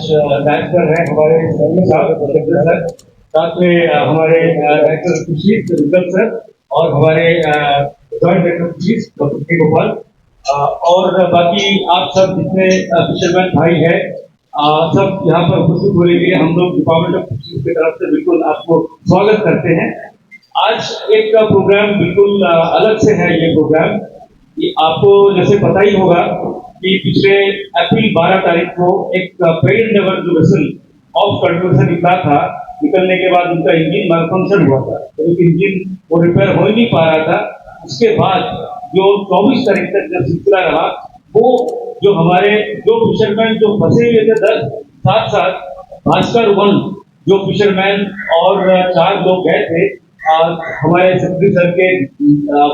आज डांस कर रहे हैं हमारे सर, साथ में हमारे डायरेक्टर खुशी सर और हमारे जॉइंट डायरेक्टर खुशी डॉक्टर के गोपाल और बाकी आप सब जितने फिशरमैन भाई हैं सब यहाँ पर उपस्थित होने के लिए हम लोग डिपार्टमेंट ऑफ फिशरीज की तरफ से बिल्कुल आपको स्वागत करते हैं। आज एक प्रोग्राम बिल्कुल अलग से है। ये प्रोग्राम आपको जैसे पता ही होगा कि पिछले अप्रैल 12 तारीख को एक पेरेंट लेवल जो वेसल ऑफ कंट्रोल से निकला था, निकलने के बाद उनका इंजन मालफंक्शन हुआ था, तो इंजन वो रिपेयर हो ही नहीं पा रहा था। उसके बाद जो 24 तारीख तक जब सिलसिला रहा, वो जो हमारे जो फिशरमैन जो फंसे हुए थे 10 साथ साथ भास्कर वन जो फिशरमैन और 4 लोग गए थे हमारे सेक्रेटरी सर के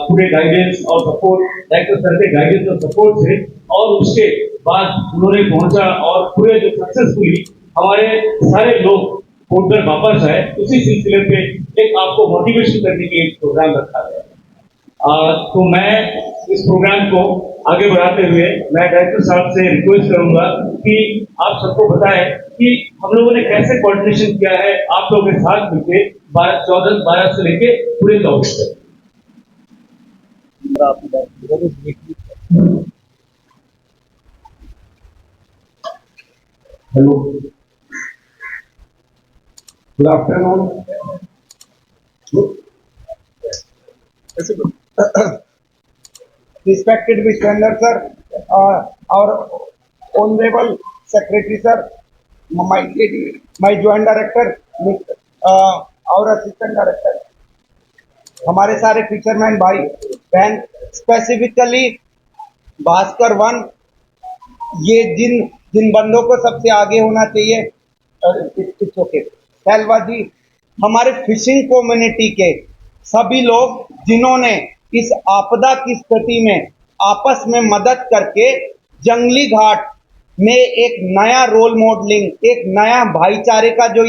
पूरे गाइडेंस और सपोर्ट, डायरेक्टर सर के गाइडेंस और सपोर्ट से, और उसके बाद उन्होंने पहुंचा और पूरे जो सक्सेसफुली हमारे सारे लोग पोर्टर वापस आए। उसी सिलसिले पे एक आपको मोटिवेशन करने के एक प्रोग्राम रखा गया। तो मैं इस प्रोग्राम को आगे बढ़ाते हुए मैं डायरेक्टर साहब से रिक्वेस्ट करूंगा कि आप सबको बताएं कि हम लोगों ने कैसे कोऑर्डिनेशन किया है आप लोगों के साथ मिलकर 12 से लेके पूरे 24 तक। Hello, good afternoon. Respected Mr. Sir, our Honorable Secretary Sir, my Joint Director, our Assistant Director, हमारे सारे फिशरमैन भाई बहन, स्पेसिफिकली भास्कर वन, ये जिन बंदों को सबसे आगे होना चाहिए, सैलवा जी, हमारे फिशिंग कम्युनिटी के सभी लोग जिन्होंने इस आपदा की स्थिति में आपस में मदद करके जंगली घाट में एक नया रोल मॉडलिंग, एक नया भाईचारे का जो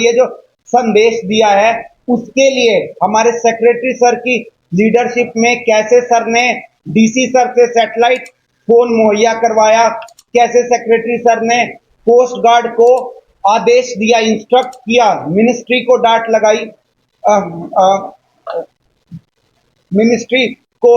संदेश दिया है, उसके लिए हमारे सेक्रेटरी सर की लीडरशिप में कैसे सर ने डीसी सर से सैटेलाइट फोन मुहैया करवाया, कैसे सेक्रेटरी सर ने कोस्ट गार्ड को आदेश दिया, इंस्ट्रक्ट किया, मिनिस्ट्री को डांट लगाई, मिनिस्ट्री को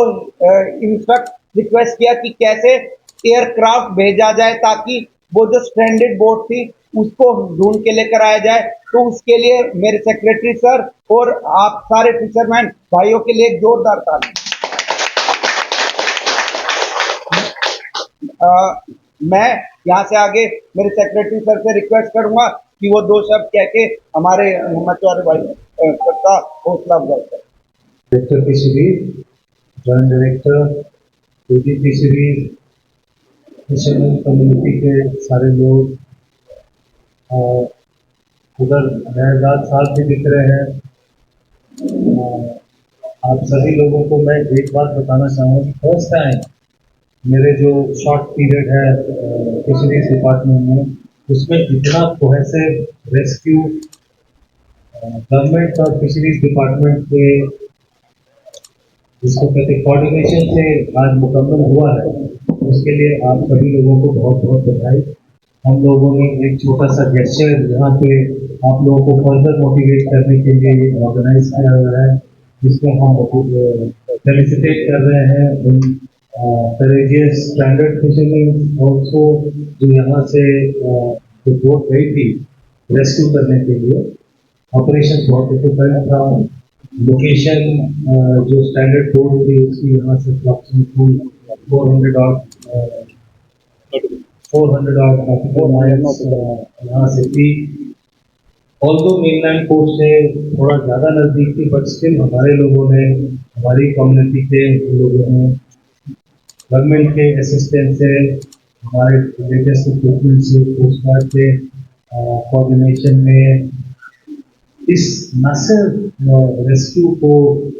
इंस्ट्रक्ट रिक्वेस्ट किया कि कैसे एयरक्राफ्ट भेजा जाए ताकि वो जो स्ट्रैंडेड बोट थी उसको ढूंढ के लेकर आया जाए। तो उसके लिए मेरे सेक्रेटरी सर और आप सारे फिशरमैन भाइयों के लिए एक जोरदार ताली। मैं यहाँ से आगे मेरे सेक्रेटरी सर से रिक्वेस्ट करूंगा कि वो 2 शब्द कह के हमारे मचुआरे भाई का हौसला अफजाई करें। Director fisheries, joint director, DG fisheries, fisherman community के सारे लोग, उधर नयाजाद साहब भी दिख रहे हैं। आप सभी लोगों को मैं एक बात बताना चाहूँगा कि फर्स्ट टाइम मेरे जो शॉर्ट पीरियड है फिशरीज डिपार्टमेंट में, उसमें इतना कोहेसिव रेस्क्यू गवर्नमेंट और फिशरीज डिपार्टमेंट के जिसको कहते कोऑर्डिनेशन से आज मुकम्मल हुआ है, उसके लिए आप सभी लोगों को बहुत बहुत बधाई। हम लोगों ने एक छोटा सा जेस्चर यहाँ पे आप लोगों को फर्दर मोटिवेट करने के लिए ऑर्गेनाइज किया हुआ है, जिसमें हम फेलिसिटेट कर रहे हैं उन करेजियस स्टैंडर्ड फिशरमैन ऑल्सो जो यहाँ से जो बोट गई थी रेस्क्यू करने के लिए। ऑपरेशन बहुत डिफिकल्ट था, लोकेशन जो स्टैंडर्ड बोर्ड थी उसकी यहाँ से अप्रॉक्सीमेटली 400 नॉटिकल माइल्स यहाँ से थी। ऑल्दो मेनलैंड कोस्ट से थोड़ा ज़्यादा नज़दीक थी, बट स्टिल हमारे लोगों ने, हमारी कम्युनिटी के लोगों ने गवर्नमेंट के असिस्टेंस से, हमारे लेटेस्ट इक्विपमेंट से, कोस्ट गार्ड के कोऑर्डिनेशन में इस मैसिव रेस्क्यू को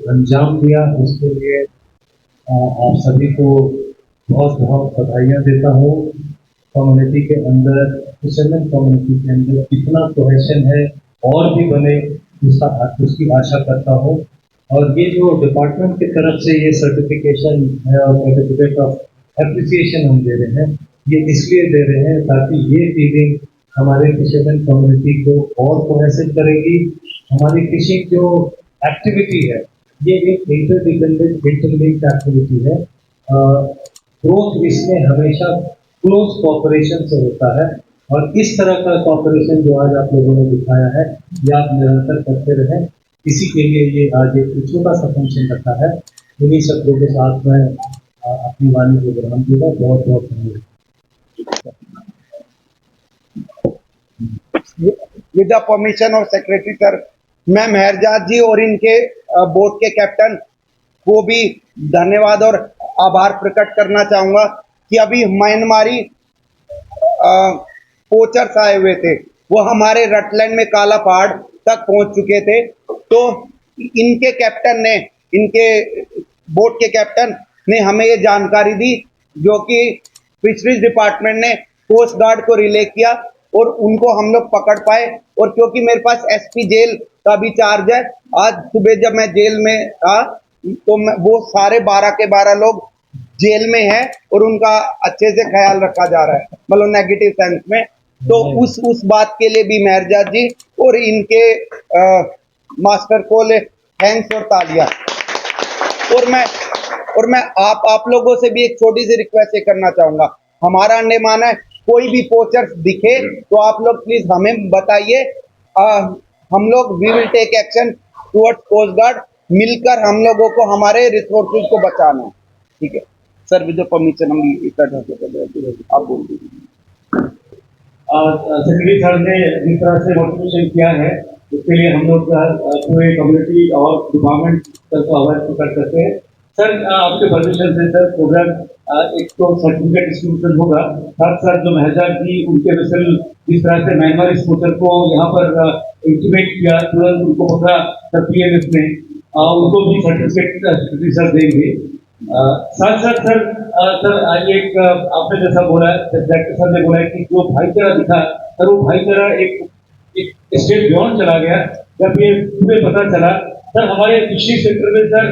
अंजाम दिया। उसके लिए आप सभी को बहुत बहुत बधाइयाँ देता हूँ। कम्युनिटी के अंदर, फिशरमैन कम्युनिटी के अंदर कितना कोहेशन है और भी बने, उसकी आशा करता हूँ। और ये जो डिपार्टमेंट की तरफ से ये सर्टिफिकेशन है और सर्टिफिकेट ऑफ एप्रिसिएशन हम दे रहे हैं, ये इसलिए दे रहे हैं ताकि ये फीलिंग हमारे फिशरमैन कम्युनिटी को और कोहेसिव करेगी। हमारी फिशिंग जो एक्टिविटी है ये एक इंटरडिपेंडेंट इंटरलिंक्ड एक्टिविटी है। ग्रोथ इसमें हमेशा क्लोज कॉपरेशन से होता है और इस तरह का कॉपरेशन जो आज आप लोगों ने दिखाया है ये आप निरंतर करते रहें। इसी के लिए ये आज एक छोटा सा फंक्शन रखा है। इन्हीं शब्दों के साथ मैं अपनी वाणी को ग्रहण दूंगा। बहुत बहुत धन्यवाद। With the permission of secretary sir, मैं मेहरजाद जी और इनके बोर्ड के कैप्टन को भी धन्यवाद और आभार प्रकट करना चाहूँगा कि अभी म्यांमारी पोचर्स आए हुए थे, वो हमारे रटलैंड में काला पहाड़ तक पहुंच चुके थे। तो इनके कैप्टन ने, इनके बोट के कैप्टन ने हमें ये जानकारी दी जो कि फिशरीज डिपार्टमेंट ने कोस्ट गार्ड को रिले किया और उनको हम लोग पकड़ पाए। और क्योंकि मेरे पास एसपी जेल का भी चार्ज है, आज सुबह जब मैं जेल में था तो वो सारे 12 के 12 लोग जेल में हैं और उनका अच्छे से ख्याल रखा जा रहा है, मतलब नेगेटिव सेंस में। तो उस बात के लिए भी मेहरजाद जी और इनके मास्टर को ले थैंक्स और तालियां। और मैं आप लोगों से भी एक छोटी सी रिक्वेस्ट करना चाहूंगा। हमारा अंडमान है, कोई भी पोचर्स दिखे तो आप लोग प्लीज हमें बताइए। हम लोग we will take action towards coast guard. मिलकर हम लोगों को हमारे रिसोर्सेज को बचाना है। ठीक है सर, विद परमिशन हम इकट्ठा आप बोल दीजिए। सेक्रेटरी सर ने जिस तरह से मोटिवेशन किया है उसके लिए हम लोग पूरे कम्युनिटी और डिपार्टमेंट सर को अवगत कर सकते हैं। सर आपके परमिशन से सर प्रोग्राम एक तो सर्टिफिकेट डिस्ट्रीब्यूशन होगा, साथ साथ जो मेहरजाद जी उनके वेसल जिस तरह से म्यांमार स्पोर्टर को यहाँ पर इंटीमेट किया, तुरंत उनको पकड़ा सर पीएमएफ में, उनको भी सर्टिफिकेट सर देंगे। साथ साथ सर एक आपने जैसा बोला, डायरेक्टर सर ने बोला कि जो भाईचारा दिखा सर, वो भाईचारा एक स्टेप बियॉन्ड चला गया। जब ये पूरे पता चला सर, हमारे फिशरी सेक्टर में सर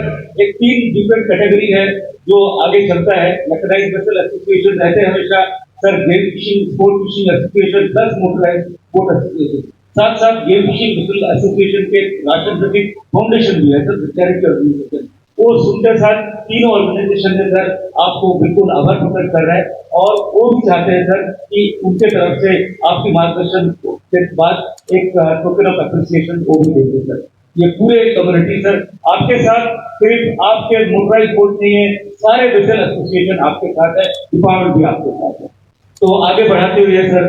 एक 3 डिफरेंट कैटेगरी है जो आगे चलता है। मैकेनाइज्ड वेसल एसोसिएशन रहते हैं हमेशा sir, game fishing sport fishing association plus motorised boat association, साथ साथ गेम फिशिंग वेसल एसोसिएशन के राशन प्रति फाउंडेशन भी है सर, चैरिटी ऑर्गेनाइजेशन। वो सुनते साथ तीनों ऑर्गेनाइजेशन ने सर आपको बिल्कुल आभार प्रकट कर रहे हैं और वो भी चाहते हैं सर कि उनके तरफ से आपकी मार्गदर्शन के बाद एक टोकन ऑफ एप्रिसिएशन वो भी देंगे सर। ये पूरे कम्युनिटी सर आपके साथ, सिर्फ आपके मोटराइज बोट नहीं है, सारे वेसल एसोसिएशन आपके साथ है, डिपार्टमेंट भी आपके साथ है। तो आगे बढ़ाते हुए सर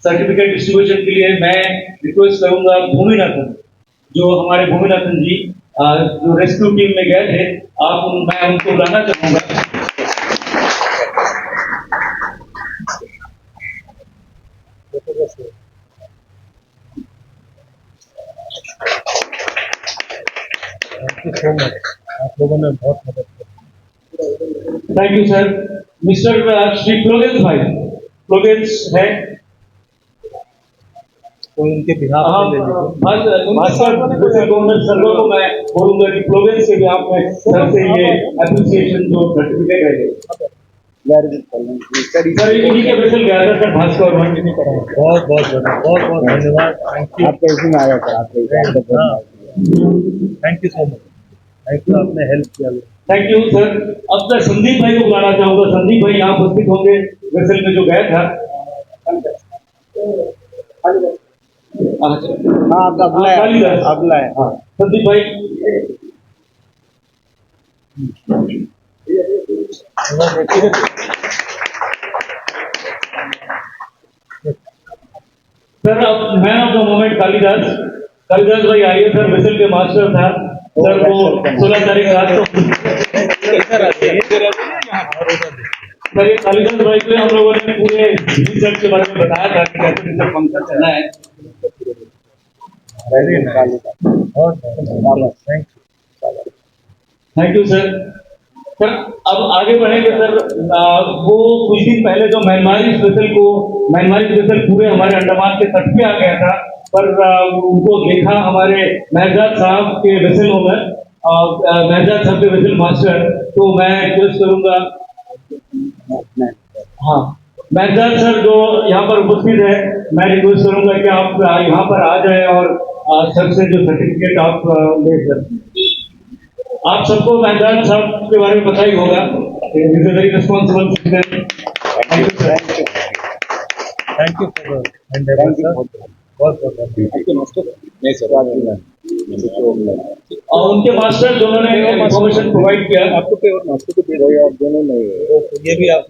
सर्टिफिकेट डिस्ट्रीब्यूशन के लिए मैं रिक्वेस्ट करूंगा भूमिनाथन, जो हमारे भूमिनाथन जी जो रेस्क्यू टीम में गए थे, मैं उनको बुलाना चाहूंगा। आप लोगों ने बहुत मदद की। Thank you sir. Mister Shri प्लोगेंस भाई, प्लोगेंस है तो इनके बिहार भास्कर गवर्नमेंट सर्वर को मैं बोलूंगा कि प्लोगेंस के भी आपने सर से ये एप्रिसिएशन जो सर्टिफिकेट है सर, इन्हीं के वेसल गया था सर भास्कर। बहुत बहुत धन्यवाद। Thank you. आपका इसमें आया सर, आपका thank you so much. Thank you, आपने हेल्प किया। Thank you sir. अब मैं संदीप भाई को बुलाना चाहूंगा। संदीप भाई यहाँ उपस्थित होंगे, वेसल में जो गया था। हाँ अगला है हाँ संदीप भाई। सर अब man of the moment Kalidas भाई आइए सर, वेसल के मास्टर था सर, वो 16 तारीख रात को सर ये कालिदास भाई को हम लोगों ने पूरे रिसर्च के बारे में बताया था कि कैसे रिसर्च फंक्शन चलना है। Thank you sir. सर अब आगे बढ़ेंगे सर। वो कुछ दिन पहले जो म्यांमारी वेसल पूरे हमारे अंडमान के तट पे आ गया था, पर उनको देखा हमारे मेहरजाद साहब के वेसलों में, मेहरजाद साहब के वेसल मास्टर, तो मैं रिक्वेस्ट करूंगा। हाँ मेहजान सर जो यहाँ पर उपस्थित है, मैं रिक्वेस्ट करूंगा कि आप यहाँ पर आ जाए और सर से जो सर्टिफिकेट आप ले सकते हैं। आप सबको मेहजान साहब के बारे में पता ही होगा, is a very responsible citizen. Thank you sir. Thank you for Endeavour sir, बहुत बहुत और उनके मास्टर जिन्होंने इन्फॉर्मेशन प्रोवाइड किया, आपको पे और मास्टर को दे रहे हो आप दोनों नहीं, ये भी आप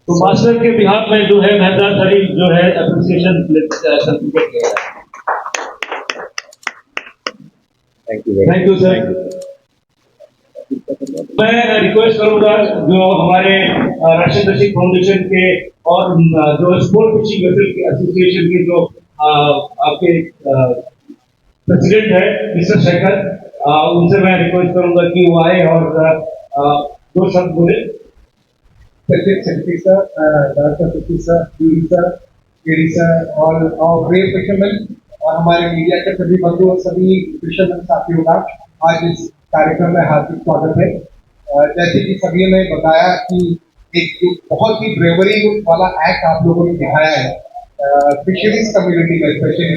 तो मास्टर के बिहाफ में जो है मेहजान सरी जो है एप्रिसिएशन सर्टिफिकेट ले रहा है। Thank you sir. मैं रिक्वेस्ट करूंगा जो हमारे राशन रशीद फाउंडेशन के और जो स्पोर्ट फिशिंग वेसल एसोसिएशन के जो आपके प्रेसिडेंट है मिस्टर शेखर, उनसे मैं रिक्वेस्ट करूंगा कि वो आए और दो शब्द बोले। Secretary sir, Director Secretary sir, DD sir, KD sir, all brave fishermen और हमारे मीडिया के सभी बंधु और सभी फिशरमैन साथियों का आज इस कार्यक्रम में हार्दिक स्वागत है। जैसे कि सभी ने बताया कि एक बहुत ही ब्रेवरी वाला एक्ट आप लोगों ने दिखाया है फिशरीज कम्युनिटी में, स्पेशली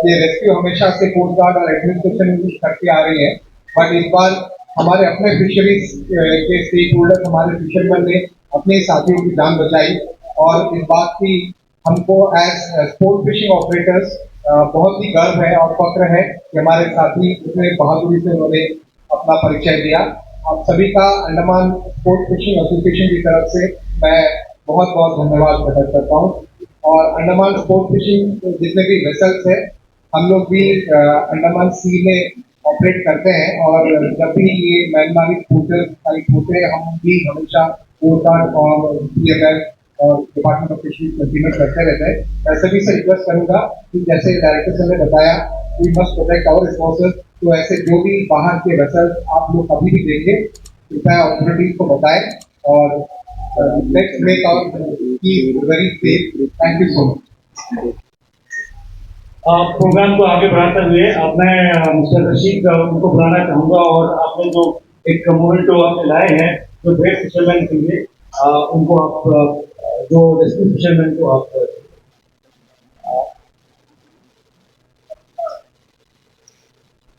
ये रेस्क्यू हमेशा से कोस्ट गार्ड और एडमिनिस्ट्रेशन करती आ रही है, बट इस बार हमारे अपने फिशरीज के स्टेक होल्डर हमारे फिशरमैन ने अपने साथियों की जान बचाई और इस बात की हमको एज स्पोर्ट फिशिंग ऑपरेटर्स बहुत ही गर्व है और फक्र है कि हमारे साथी इतने बहादुरी से उन्होंने अपना परिचय दिया। आप सभी का अंडमान स्पोर्ट फिशिंग एसोसिएशन की तरफ से मैं बहुत बहुत धन्यवाद प्रकट करता हूँ। और अंडमान स्पोर्ट फिशिंग जितने भी वेसल्स है हम लोग भी अंडमान सी में ऑपरेट करते हैं और जब भी ये मैनमारी स्कूटर साइट होते हैं हम भी हमेशा कोर्ट और PMF और डिपार्टमेंट ऑफ फिशरीज कंटिन्यू करते रहते हैं। मैं सभी से रिक्वेस्ट करूंगा कि जैसे डायरेक्टर सर ने बताया we must protect our resources, तो ऐसे जो भी बाहर के वेसल्स आप लोग कभी भी देंगे कृपया ऑथोरिटीज को बताएं और let's make our key very safe. Thank you so much. Program को आगे बढ़ाते हुए अब मैं मिस्टर रशीद उनको बुलाना चाहूंगा और आपने जो एक मोमेंट जो आपने लाए हैं जो ब्रेव फिशरमैन के लिए उनको आप जो रेस्क्यू फिशरमैन को आप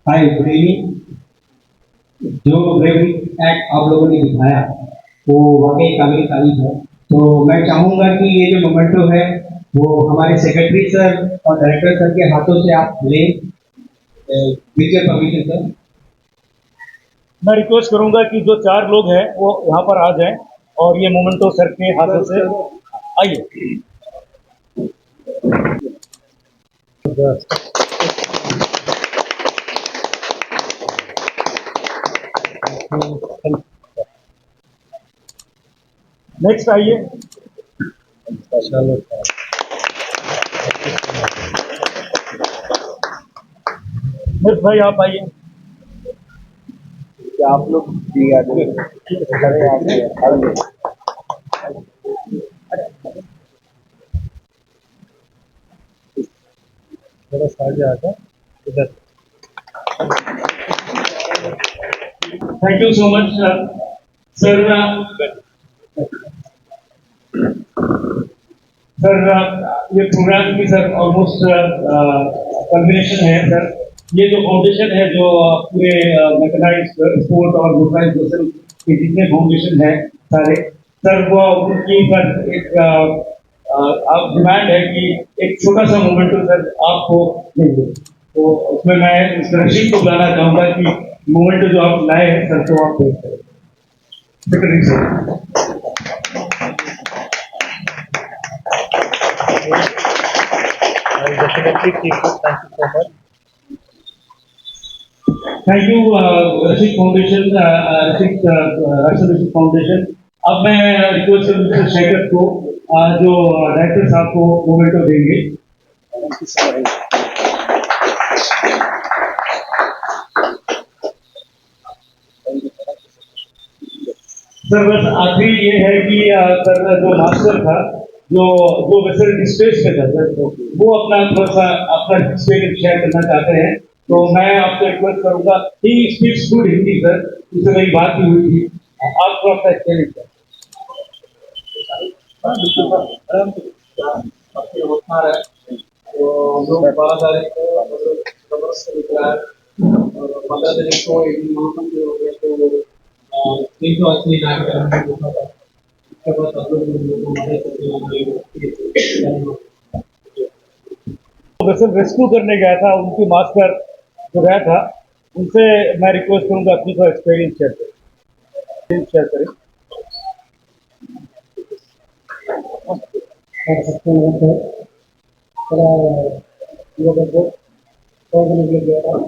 हाय गुड इवनिंग। जो ब्रेवरी एक्ट आप लोगों ने दिखाया वो वाकई काबिल तारीफ है, तो मैं चाहूँगा कि ये जो मोमेंटो है वो हमारे सेक्रेटरी सर और डायरेक्टर सर के हाथों से आप लें विद योर परमिशन सर। मैं रिक्वेस्ट करूंगा कि जो 4 लोग हैं वो यहाँ पर आ जाएं और ये मोमेंटो सर के हाथों से आइए। नेक्स्ट आइए। मिर्च भाई आप आइए। आप लोग थोड़ा सा आगे आ जाओ इधर। Thank you so much sir. ये प्रोग्राम की सर ऑलमोस्ट कल्मिनेशन है सर। ये जो फाउंडेशन है जो पूरे मैकेनाइज्ड स्पोर्ट और मोटराइज्ड वेसल के जितने फाउंडेशन है सारे सर, वो उनकी सर एक आप डिमांड है कि एक छोटा सा मोमेंट सर आपको देंगे, तो उसमें मैं मिस्टर रशीद को बुलाना चाहूंगा कि मोमेंट जो आप लाए हैं सर तो आप पेश करें। Secretary sir. Thank you Rashid foundation, ration Rashid foundation. अब मैं रिक्वेस्ट करूँ मिस्टर शेखर को जो डायरेक्टर साहब को मोमेंटो देंगे। सर बस आखिरी ये है कि सर जो मास्टर था जो वैसे डिस्ट्रेस में था सर, वो अपना थोड़ा सा अपना एक्सपीरियंस शेयर करना चाहते हैं, तो मैं आपसे रिक्वेस्ट करूंगा। He speaks good Hindi sir, उससे मेरी बात भी हुई थी, आप थोड़ा सा एक्सपीरियंस हाँ बिल्कुल आराम से आपकी अवस्था है तो हम लोग 12 तारीख को जबरदस्त दिख रहा है और 15 तारीख को एक दिन मौसम जो हो गया तो 380 नाम का होता था उसके बाद हम लोग को मदद करते वेसल रेस्क्यू करने गया था, उनकी मास्टर जो गया था उनसे मैं रिक्वेस्ट करूंगा अपनी को एक्सपीरियंस शेयर करें। कर सकते हैं तो थोड़ा लोगों को समझने के लिए और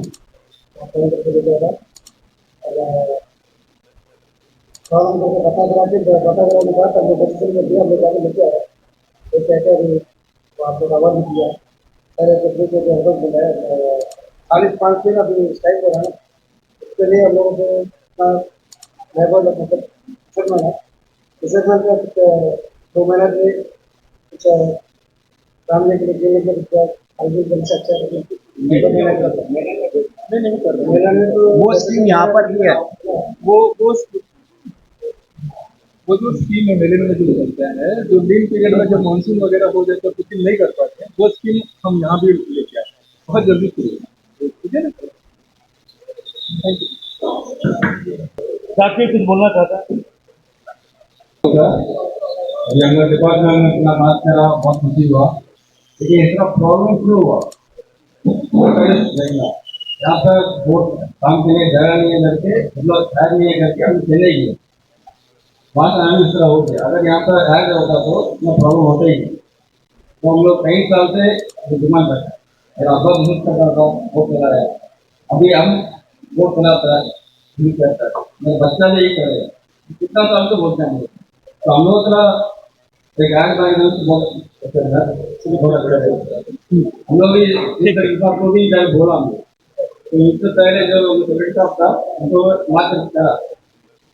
काम करके पता करा के बाद हम लोग बच्चे में दिया हम लोग जाके लेके आए तो कहते हैं आप लोग आवाज दिया सारे कपड़े को जो हरबत बनाया 40-5 दिन अभी स्टाइल हो रहा है उसके लिए हम लोगों को लेवल मतलब करना है इसे मैं 2 महीना से कुछ काम लेके लिए कुछ आगे बन सकता है नहीं कर रहा मेरा में तो वो स्कीम यहाँ पर भी है। वो जो स्कीम है मेले में जो चलता है जो लीन पीरियड में जब मानसून वगैरह हो जाए तो कुछ नहीं कर पाते हैं वो स्कीम हम यहाँ भी लेके आए हैं बहुत जल्दी शुरू है ठीक है ना थैंक यू साथी कुछ बोलना चाहता है? अभी हमारे डिपार्टमेंट में इतना बात करा बहुत खुशी हुआ लेकिन इतना प्रॉब्लम क्यों हुआ यहाँ पर वोट काम के लिए जगह नहीं है करके मतलब शायद नहीं है करके हम चले गए वहाँ का नाम इस तरह हो गया अगर यहाँ पर ऐड होता तो इतना प्रॉब्लम होता ही नहीं तो हम लोग कई साल से डिमांड करते हैं मेरा अब्बा बिजनेस कर रहा था वोट चला रहा है अभी हम वोट चलाता है नहीं करता है मेरा बच्चा भी यही कर रहे हैं कितना साल तो बोलते हैं तो हम लोग का एक आग बारे हम लोग भी इस तरीके को भी बोला हम तो इससे पहले जो सेक्रेटरी साहब था उनको मात्र करा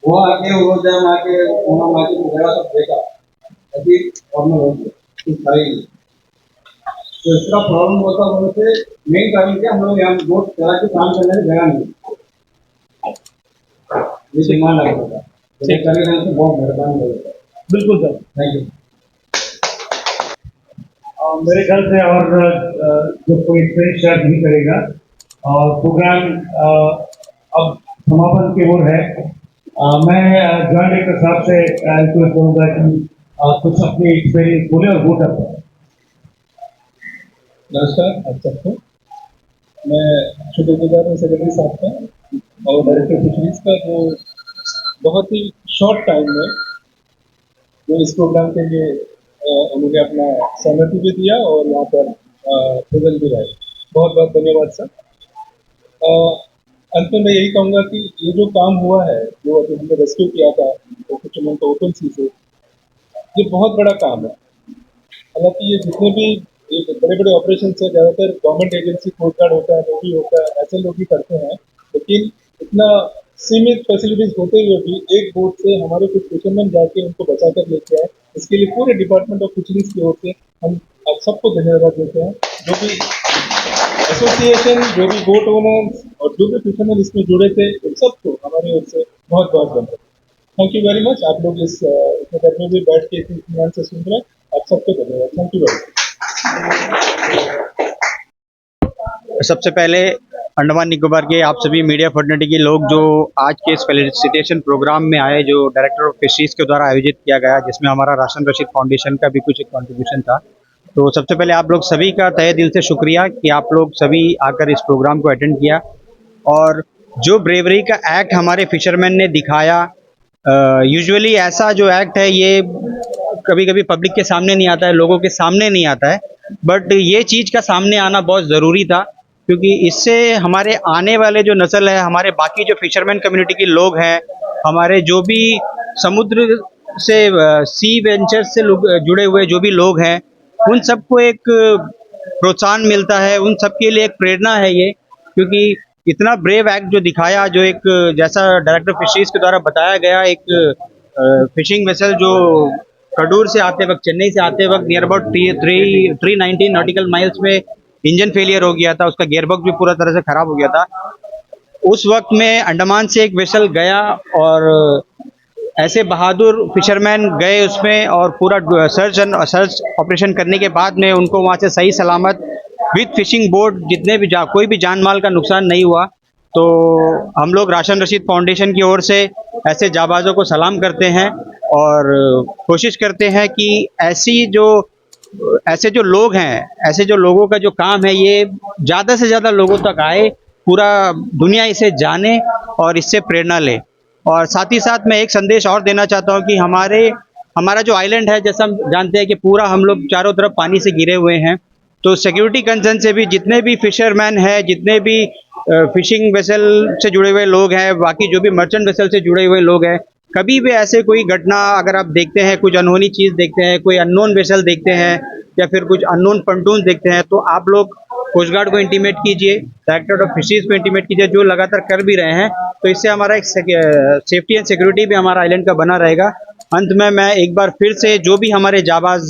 वो आके वो जब आके उन्होंने आके जगह सब देखा अभी फॉर्मल हो गया सारी तो इसका प्रॉब्लम होता होने से मेन कारण क्या हम लोग यहाँ वोट चला के काम करने की जगह नहीं ये डिमांड आ रहा था बहुत मेहरबानी होगा बिल्कुल सर, थैंक यू मेरे ख्याल से और जो कोई एक्सपीरियंस शेयर नहीं करेगा और प्रोग्राम अब समापन की ओर है। मैं जॉइंट डायरेक्टर साहब से रिक्वेस्ट करूँगा कि कुछ अपनी एक्सपीरियंस बोले और वोट अप करें। नमस्कार आप सबको मैं शुक्रगुजार हूँ सेक्रेटरी साहब का और डायरेक्टर फिशरीज का जो बहुत ही शॉर्ट टाइम में जो इस प्रोग्राम के लिए उन्होंने अपना सहमति भी दिया और यहाँ पर प्रेजेंट भी रहे बहुत बहुत धन्यवाद सर। अंत में मैं यही कहूँगा कि ये जो काम हुआ है जो अभी हमने रेस्क्यू किया था फिशरमैन का ओपन सी से ये बहुत बड़ा काम है। हालांकि ये जितने भी बड़े बड़े ऑपरेशन है ज़्यादातर गवर्नमेंट एजेंसी कोस्ट गार्ड होता है नेवी होता है ऐसे लोग ही करते हैं लेकिन इतना सीमित फैसिलिटीज होते हुए भी एक बोट से हमारे कुछ फिशरमैन जाके उनको बचा कर लेके आए इसके लिए पूरे डिपार्टमेंट ऑफ फिशरीज की ओर से हम आप सबको धन्यवाद देते हैं जो भी एसोसिएशन जो भी बोट ओनर्स और जो भी फिशरमैन इसमें जुड़े थे उन सबको हमारी ओर से बहुत बहुत धन्यवाद। Thank you very much. आप लोग इतने घर में भी बैठ के इतने इत्मीनान से सुन रहे हैं आप सबको धन्यवाद। Thank you very much. सबसे पहले अंडमान निकोबार के आप सभी मीडिया फर्टर्निटी के लोग जो आज के इस फेलिसिटेशन प्रोग्राम में आए जो डायरेक्टर ऑफ फिशरीज के द्वारा आयोजित किया गया जिसमें हमारा राशन रशीद फाउंडेशन का भी कुछ एक कॉन्ट्रीब्यूशन था तो सबसे पहले आप लोग सभी का तहे दिल से शुक्रिया कि आप लोग सभी आकर इस प्रोग्राम को अटेंड किया और जो ब्रेवरी का एक्ट हमारे फिशरमैन ने दिखाया यूजुअली ऐसा जो एक्ट है ये कभी कभी पब्लिक के सामने नहीं आता है लोगों के सामने नहीं आता है बट ये चीज़ का सामने आना बहुत ज़रूरी था क्योंकि इससे हमारे आने वाले जो नस्ल है हमारे बाकी जो फिशरमैन कम्युनिटी के लोग हैं हमारे जो भी समुद्र से सी वेंचर से जुड़े हुए जो भी लोग हैं उन सबको एक प्रोत्साहन मिलता है उन सब के लिए एक प्रेरणा है ये क्योंकि इतना ब्रेव एक्ट जो दिखाया जो एक जैसा डायरेक्टर फिशरीज के द्वारा बताया गया एक फिशिंग वेसल जो कडूर से आते वक्त चेन्नई से आते वक्त नियर अबाउट 319 नॉटिकल माइल्स में इंजन फेलियर हो गया था उसका गियरबॉक्स भी पूरा तरह से खराब हो गया था उस वक्त में अंडमान से एक वेसल गया और ऐसे बहादुर फिशरमैन गए उसमें और पूरा सर्च ऑपरेशन करने के बाद में उनको वहाँ से सही सलामत विद फिशिंग बोट जितने भी कोई भी जान माल का नुकसान नहीं हुआ। तो हम लोग राशन रशीद फाउंडेशन की ओर से ऐसे जाबाजों को सलाम करते हैं और कोशिश करते हैं कि ऐसे जो लोग हैं, ऐसे जो लोगों का जो काम है, ये ज़्यादा से ज़्यादा लोगों तक आए, पूरा दुनिया इसे जाने और इससे प्रेरणा ले। और साथ ही साथ मैं एक संदेश और देना चाहता हूँ कि हमारा जो आइलैंड है, जैसा हम जानते हैं कि पूरा हम लोग चारों तरफ पानी से घिरे हुए हैं, तो सिक्योरिटी कंसर्न से भी जितने भी फिशरमैन हैं, जितने भी फिशिंग वेसल से जुड़े हुए लोग हैं, बाकी जो भी मर्चेंट वेसल से जुड़े हुए लोग हैं, कभी भी ऐसे कोई घटना अगर आप देखते हैं, कुछ अनहोनी चीज़ देखते हैं, कोई अननोन वेसल देखते हैं या फिर कुछ अननोन पंटून देखते हैं, तो आप लोग कोस्ट गार्ड को इंटीमेट कीजिए, डायरेक्टरेट ऑफ फिशरीज को इंटीमेट कीजिए, जो लगातार कर भी रहे हैं। तो इससे हमारा एक सेफ्टी एंड सिक्योरिटी भी हमारा आइलैंड का बना रहेगा। अंत में मैं एक बार फिर से जो भी हमारे जाबाज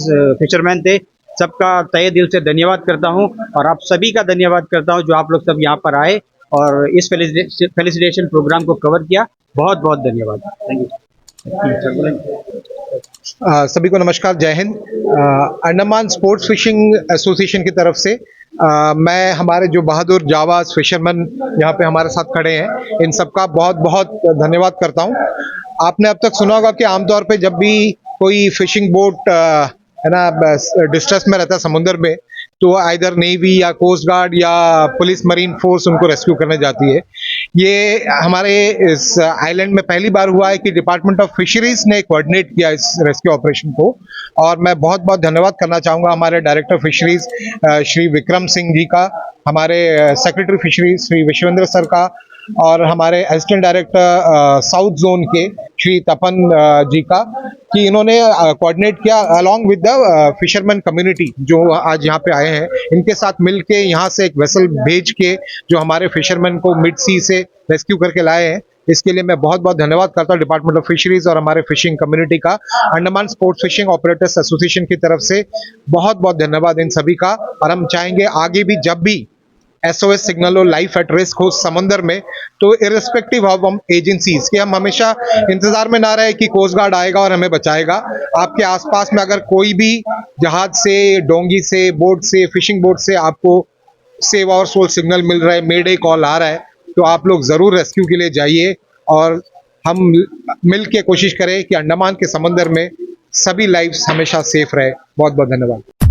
फिशरमैन थे, सबका तहे दिल से धन्यवाद करता हूं और आप सभी का धन्यवाद करता हूं जो आप लोग सब यहाँ पर आए और इस फेलिसिटेशन प्रोग्राम को कवर किया। बहुत बहुत धन्यवाद। Thank you. सभी को नमस्कार, जय Hind. Andaman sports fishing association की तरफ से मैं हमारे जो बहादुर जाबाज फिशरमैन यहाँ पे हमारे साथ खड़े हैं, इन सबका बहुत बहुत धन्यवाद करता हूँ। आपने अब तक सुना होगा कि आमतौर पे जब भी कोई फिशिंग बोट है ना डिस्ट्रेस में रहता है समुद्र में, तो आइदर नेवी या कोस्ट गार्ड या पुलिस मरीन फोर्स उनको रेस्क्यू करने जाती है। ये हमारे इस आइलैंड में पहली बार हुआ है कि डिपार्टमेंट ऑफ फिशरीज ने कोऑर्डिनेट किया इस रेस्क्यू ऑपरेशन को, और मैं बहुत बहुत धन्यवाद करना चाहूँगा हमारे डायरेक्टर फिशरीज श्री विक्रम सिंह जी का, हमारे secretary fisheries Shri Vishvendra sir का, और हमारे असिस्टेंट डायरेक्टर साउथ जोन के श्री तपन जी का, कि इन्होंने कोऑर्डिनेट किया along with the fisherman community जो आज यहाँ पे आए हैं। इनके साथ मिलके यहाँ से एक वेसल भेज के जो हमारे फिशरमैन को मिड सी से रेस्क्यू करके लाए हैं, इसके लिए मैं बहुत बहुत धन्यवाद करता हूँ डिपार्टमेंट ऑफ फिशरीज और हमारे फिशिंग कम्युनिटी का। Andaman sports fishing operators association की तरफ से बहुत बहुत धन्यवाद इन सभी का। और हम चाहेंगे आगे भी जब भी SOS सिग्नल और लाइफ एट रिस्क हो समंदर में, तो इररिस्पेक्टिव ऑफ हम एजेंसीज के हम हमेशा इंतजार में ना रहे कि कोस्ट गार्ड आएगा और हमें बचाएगा। आपके आसपास में अगर कोई भी जहाज से, डोंगी से, बोट से, फिशिंग बोट से आपको सेव और सोल सिग्नल मिल रहा है, मेडे कॉल आ रहा है, तो आप लोग जरूर रेस्क्यू के लिए जाइए और हम मिल के कोशिश करें कि अंडमान के समंदर में सभी लाइफ्स हमेशा सेफ रहे। बहुत बहुत धन्यवाद।